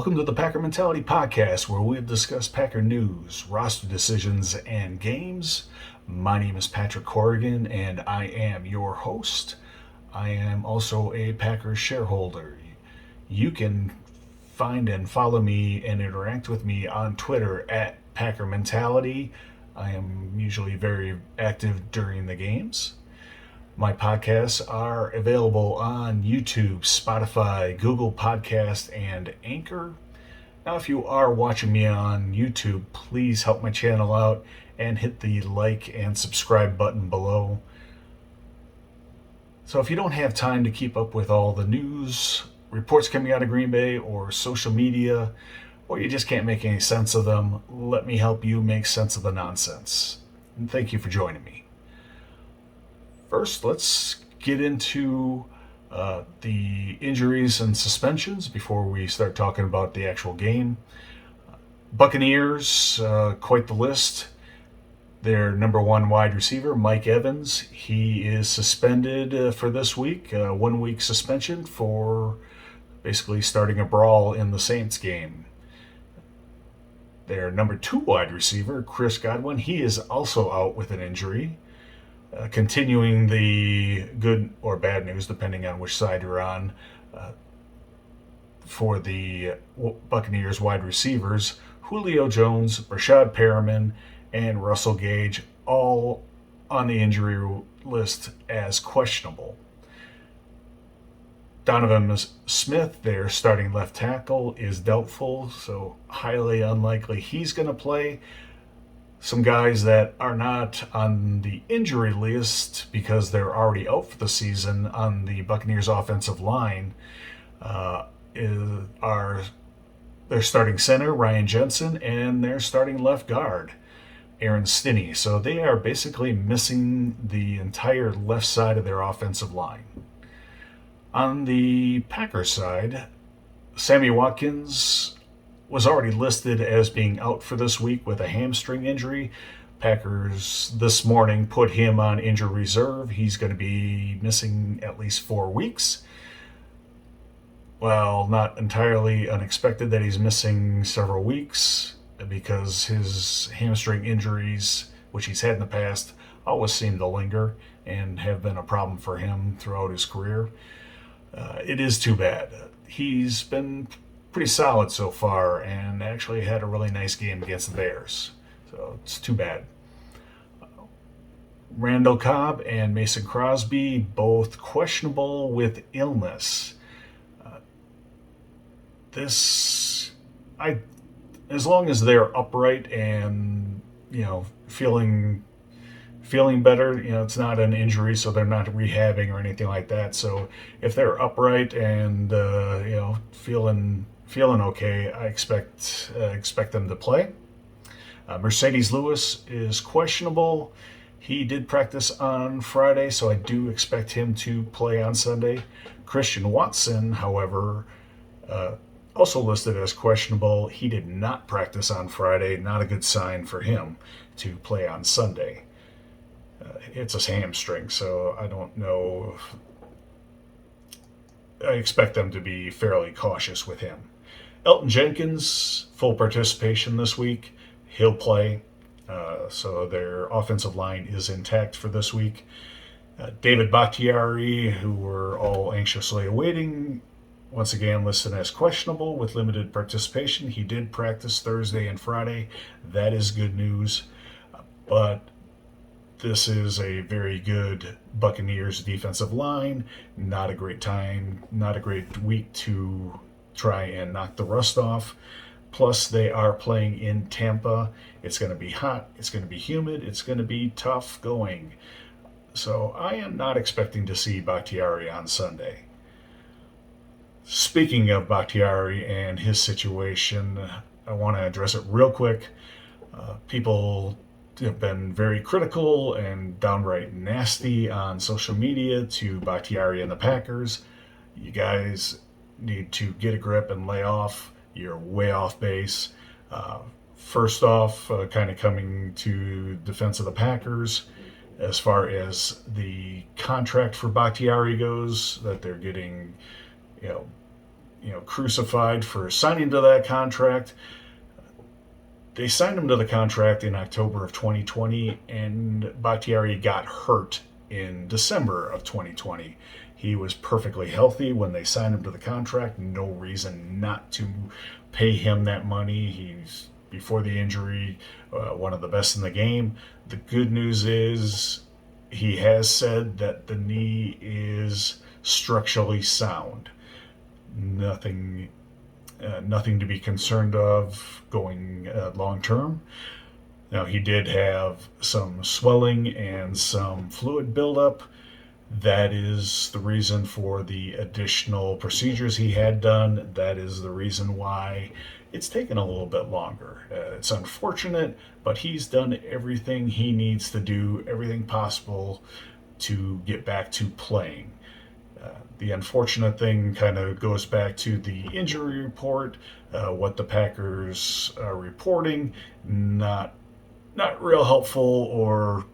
Welcome to the Packer Mentality Podcast, where we'll discuss Packer news, roster decisions, and games. My name is Patrick Corrigan, and I am your host. I am also a Packers shareholder. You can find and follow me and interact with me on Twitter at Packer Mentality. I am usually very active during the games. My podcasts are available on YouTube, Spotify, Google Podcast, and Anchor. Now, if you are watching me on YouTube, please help my channel out and hit the like and subscribe button below. So if you don't have time to keep up with all the news, reports coming out of Green Bay, or social media, or you just can't make any sense of them, let me help you make sense of the nonsense. And thank you for joining me. First, let's get into the injuries and suspensions before we start talking about the actual game. Buccaneers, quite the list. Their number one wide receiver, Mike Evans, he is suspended for this week, 1 week suspension for basically starting a brawl in the Saints game. Their number two wide receiver, Chris Godwin, he is also out with an injury. Continuing the good or bad news, depending on which side you're on, for the Buccaneers wide receivers, Julio Jones, Rashad Perriman, and Russell Gage, all on the injury list as questionable. Donovan Smith, their starting left tackle, is doubtful, so highly unlikely he's going to play. Some guys that are not on the injury list because they're already out for the season on the Buccaneers offensive line are their starting center, Ryan Jensen, and their starting left guard, Aaron Stinney. So they are basically missing the entire left side of their offensive line. On the Packers side, Sammy Watkins was already listed as being out for this week with a hamstring injury. Packers this morning put him on injured reserve. He's going to be missing at least 4 weeks. Well, not entirely unexpected that he's missing several weeks because his hamstring injuries, which he's had in the past, always seem to linger and have been a problem for him throughout his career. It is too bad. He's been pretty solid so far and actually had a really nice game against the Bears. So it's too bad. Randall Cobb and Mason Crosby, both questionable with illness. As long as they're upright and, feeling better, it's not an injury, so they're not rehabbing or anything like that. So if they're upright and, feeling okay, I expect them to play. Mercedes Lewis is questionable. He did practice on Friday, so I do expect him to play on Sunday. Christian Watson, however, also listed as questionable. He did not practice on Friday. Not a good sign for him to play on Sunday. It's a hamstring, so I don't know. I expect them to be fairly cautious with him. Elton Jenkins, full participation this week. He'll play. So their offensive line is intact for this week. David Bakhtiari, who we're all anxiously awaiting, once again listed as questionable with limited participation. He did practice Thursday and Friday. That is good news. But this is a very good Buccaneers defensive line. Not a great time, not a great week to try and knock the rust off. Plus, they are playing in Tampa. It's going to be hot. It's going to be humid. It's going to be tough going. So I am not expecting to see Bakhtiari on Sunday. Speaking of Bakhtiari and his situation, I want to address it real quick. People have been very critical and downright nasty on social media to Bakhtiari and the Packers. You guys need to get a grip and lay off. You're way off base. First off, kind of coming to defense of the Packers, as far as the contract for Bakhtiari goes, that they're getting, crucified for signing to that contract. They signed him to the contract in October of 2020, and Bakhtiari got hurt in December of 2020. He was perfectly healthy when they signed him to the contract. No reason not to pay him that money. He's, before the injury, one of the best in the game. The good news is he has said that the knee is structurally sound. Nothing to be concerned of going long term. Now, he did have some swelling and some fluid buildup. That is the reason for the additional procedures he had done. That is the reason why it's taken a little bit longer. It's unfortunate, but he's done everything he needs to do, everything possible to get back to playing. The unfortunate thing kind of goes back to the injury report, what the Packers are reporting. Not real helpful, or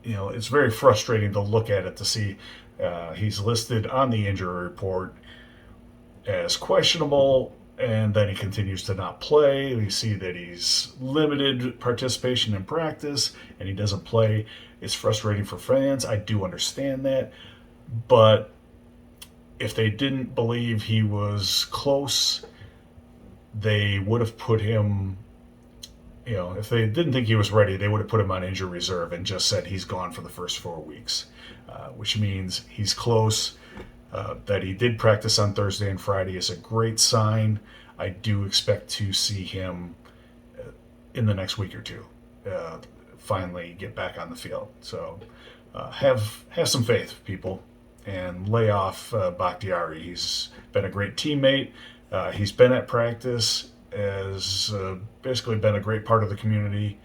it's very frustrating to look at it to see he's listed on the injury report as questionable, and then he continues to not play. We see that he's limited participation in practice, and he doesn't play. It's frustrating for fans. I do understand that, but if they didn't believe he was close, they would have put him, if they didn't think he was ready, they would have put him on injury reserve and just said he's gone for the first 4 weeks, which means he's close. That he did practice on Thursday and Friday is a great sign. I do expect to see him in the next week or two finally get back on the field. So have some faith, people, and lay off Bakhtiari. He's been a great teammate. He's been at practice, has basically been a great part of the community.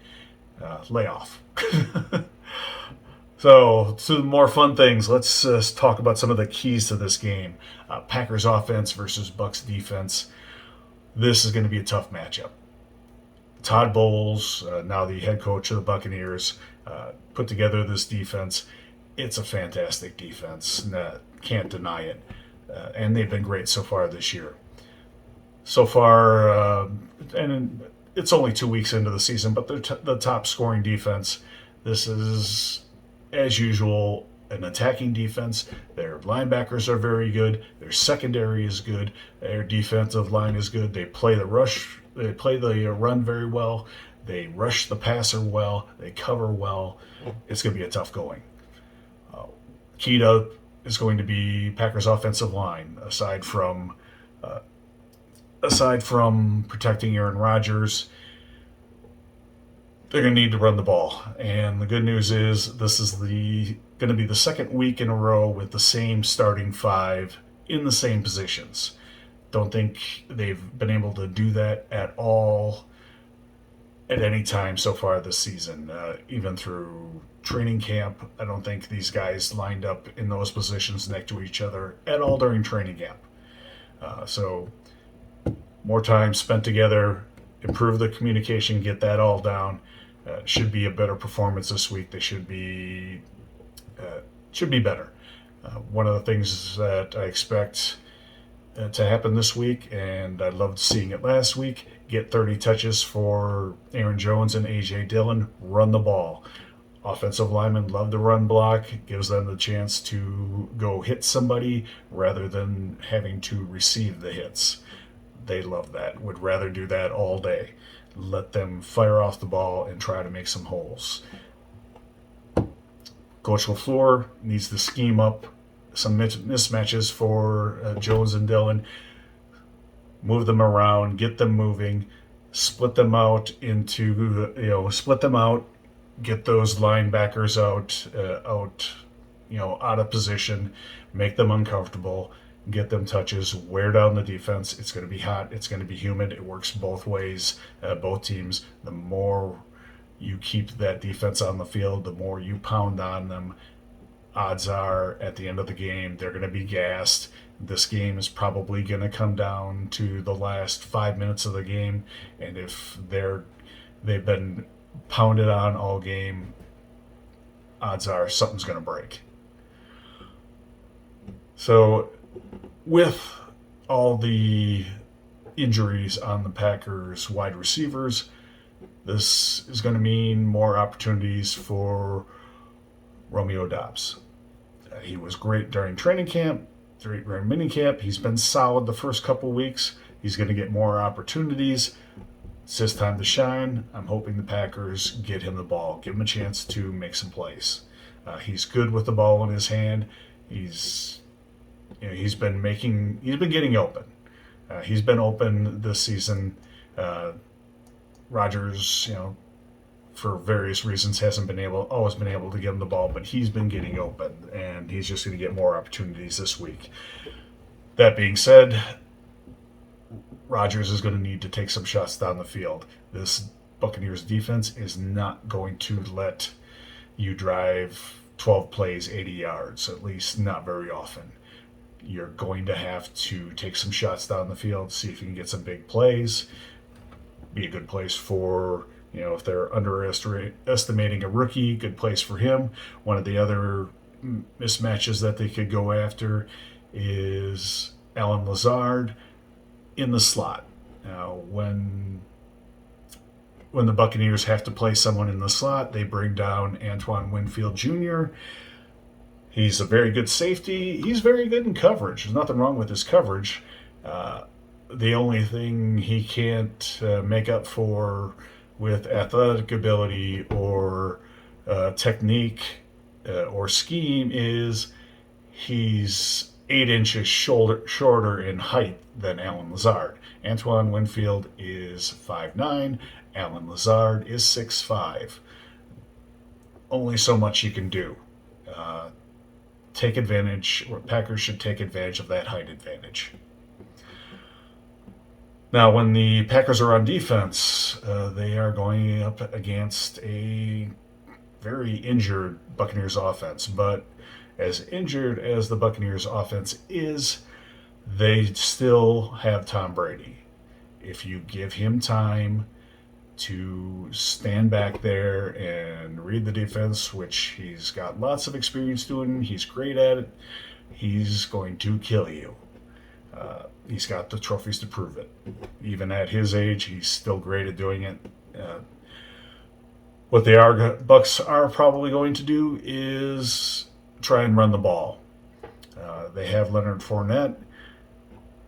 Lay off. So, to the more fun things, let's talk about some of the keys to this game. Packers offense versus Bucs defense. This is going to be a tough matchup. Todd Bowles, now the head coach of the Buccaneers, put together this defense. It's a fantastic defense. Can't deny it. And they've been great so far this year. So far, and it's only 2 weeks into the season, but they're the top scoring defense. This is, as usual, an attacking defense. Their linebackers are very good. Their secondary is good. Their defensive line is good. They play the rush. They play the run very well. They rush the passer well. They cover well. It's going to be a tough going. Key to is going to be Packers' offensive line. Aside from protecting Aaron Rodgers, they're going to need to run the ball. And the good news is this is going to be the second week in a row with the same starting 5 in the same positions. Don't think they've been able to do that at all at any time so far this season. Even through training camp, I don't think these guys lined up in those positions next to each other at all during training camp. So more time spent together, improve the communication, get that all down. Should be a better performance this week. They should be better. One of the things that I expect to happen this week, and I loved seeing it last week, get 30 touches for Aaron Jones and A.J. Dillon. Run the ball. Offensive linemen love the run block. Gives them the chance to go hit somebody rather than having to receive the hits. They love that. Would rather do that all day. Let them fire off the ball and try to make some holes. Coach LaFleur needs to scheme up some mismatches for Jones and Dillon. Move them around, get them moving, split them out, get those linebackers out of position, make them uncomfortable, get them touches, wear down the defense. It's going to be hot. It's going to be humid. It works both ways, both teams. The more you keep that defense on the field, the more you pound on them. Odds are, at the end of the game, they're going to be gassed. This game is probably going to come down to the last 5 minutes of the game, and if they've been pounded on all game, odds are something's going to break. So, with all the injuries on the Packers wide receivers, this is going to mean more opportunities for Romeo Doubs. He was great during training camp, during minicamp. He's been solid the first couple weeks. He's going to get more opportunities. It's his time to shine. I'm hoping the Packers get him the ball, give him a chance to make some plays. He's good with the ball in his hand. He's been getting open. He's been open this season. Rodgers, for various reasons, hasn't always been able to get him the ball, but he's been getting open, and he's just going to get more opportunities this week. That being said, Rodgers is going to need to take some shots down the field. This Buccaneers defense is not going to let you drive 12 plays 80 yards, at least not very often. You're going to have to take some shots down the field, see if you can get some big plays. Be a good place for, if they're underestimating a rookie, good place for him. One of the other mismatches that they could go after is Allen Lazard in the slot. Now, when the Buccaneers have to play someone in the slot, they bring down Antoine Winfield Jr. He's a very good safety. He's very good in coverage. There's nothing wrong with his coverage. The only thing he can't make up for with athletic ability or technique or scheme is he's 8 inches shorter in height than Allen Lazard. Antoine Winfield is 5'9". Allen Lazard is 6'5". Only so much you can do. Packers should take advantage of that height advantage. Now, when the Packers are on defense, they are going up against a very injured Buccaneers offense. But as injured as the Buccaneers offense is, they still have Tom Brady. If you give him time to stand back there and read the defense, which he's got lots of experience doing, he's great at it, he's going to kill you. He's got the trophies to prove it. Even at his age, he's still great at doing it. What the Bucks are probably going to do is try and run the ball. They have Leonard Fournette,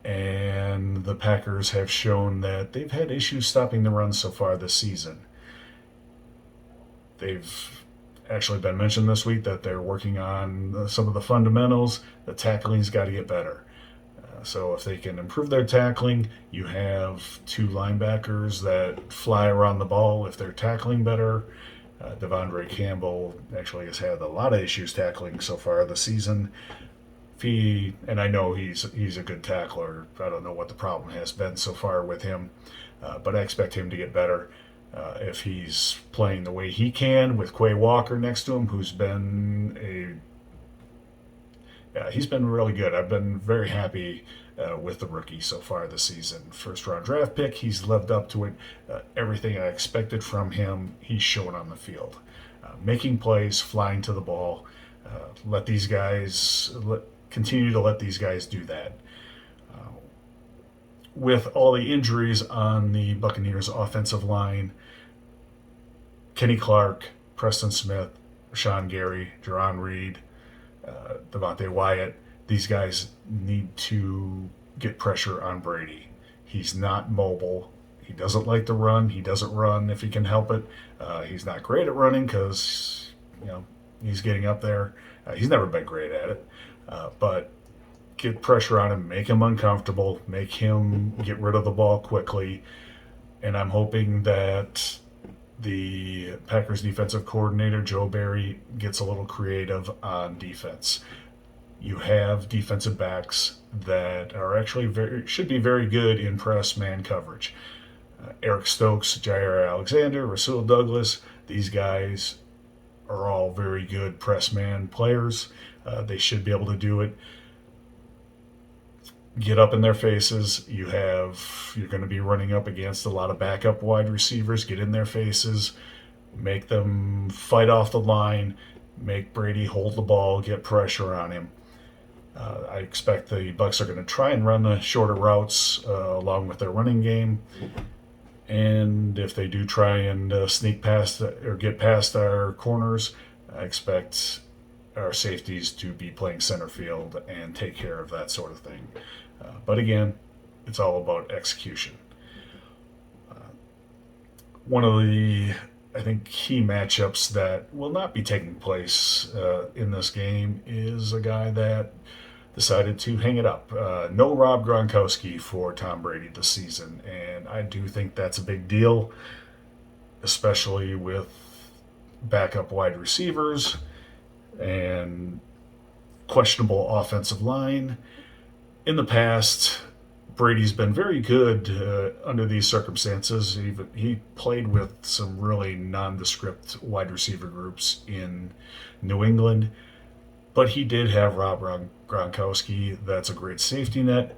and the Packers have shown that they've had issues stopping the run so far this season. They've actually been mentioned this week that they're working on some of the fundamentals. The tackling's got to get better. So if they can improve their tackling, you have 2 linebackers that fly around the ball if they're tackling better. Devondre Campbell actually has had a lot of issues tackling so far this season. And I know he's a good tackler. I don't know what the problem has been so far with him, but I expect him to get better. If he's playing the way he can with Quay Walker next to him, who's been he's been really good. I've been very happy with the rookie so far this season. First-round draft pick, he's lived up to it. Everything I expected from him, he's shown on the field. Making plays, flying to the ball. Continue to let these guys do that. With all the injuries on the Buccaneers offensive line, Kenny Clark, Preston Smith, Rashawn Gary, Jerron Reed, Devontae Wyatt, these guys need to get pressure on Brady. He's not mobile. He doesn't like to run. He doesn't run if he can help it. He's not great at running because, he's getting up there. He's never been great at it. But get pressure on him, make him uncomfortable, make him get rid of the ball quickly. And I'm hoping that the Packers defensive coordinator, Joe Barry, gets a little creative on defense. You have defensive backs that are actually should be very good in press man coverage. Eric Stokes, Jair Alexander, Rasul Douglas, these guys are all very good press man players. They should be able to do it. Get up in their faces. You're going to be running up against a lot of backup wide receivers. Get in their faces. Make them fight off the line. Make Brady hold the ball. Get pressure on him. I expect the Bucs are going to try and run the shorter routes along with their running game. And if they do try and sneak past or get past our corners, I expect our safeties to be playing center field and take care of that sort of thing. But again, it's all about execution. One of the, I think, key matchups that will not be taking place in this game is a guy that decided to hang it up. No Rob Gronkowski for Tom Brady this season, and I do think that's a big deal, especially with backup wide receivers and questionable offensive line. In the past, Brady's been very good under these circumstances. He played with some really nondescript wide receiver groups in New England, but he did have Rob Gronkowski. That's a great safety net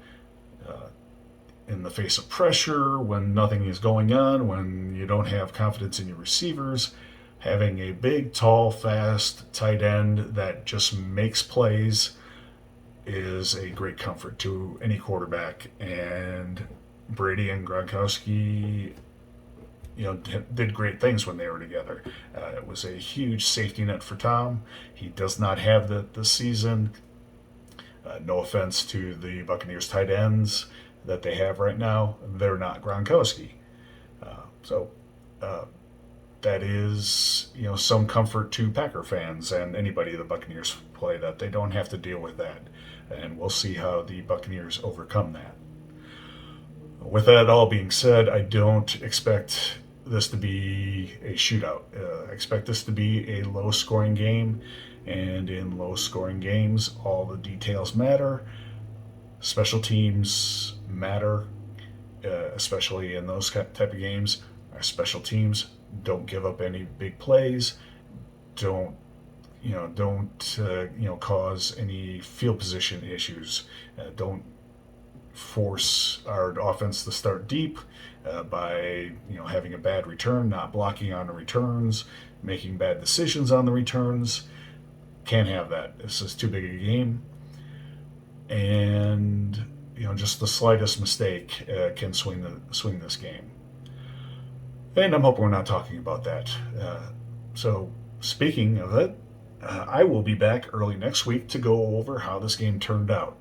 in the face of pressure, when nothing is going on, when you don't have confidence in your receivers. Having a big, tall, fast tight end that just makes plays is a great comfort to any quarterback. And Brady and Gronkowski, did great things when they were together. It was a huge safety net for Tom. He does not have that this season. No offense to the Buccaneers tight ends that they have right now. They're not Gronkowski. So that is, some comfort to Packer fans and anybody the Buccaneers play, that they don't have to deal with that. And we'll see how the Buccaneers overcome that. With that all being said, I don't expect this to be a shootout. I expect this to be a low-scoring game, and in low-scoring games, all the details matter. Special teams matter, especially in those type of games. Our special teams don't give up any big plays. Don't cause any field position issues. Don't force our offense to start deep by having a bad return, not blocking on the returns, making bad decisions on the returns. Can't have that. This is too big a game, and just the slightest mistake can swing this game. And I'm hoping we're not talking about that. So speaking of it, I will be back early next week to go over how this game turned out.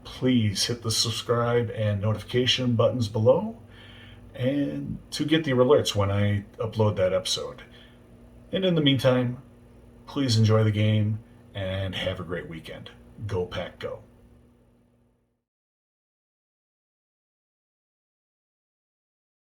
Please hit the subscribe and notification buttons below, and to get the alerts when I upload that episode. And in the meantime, please enjoy the game and have a great weekend. Go Pack Go.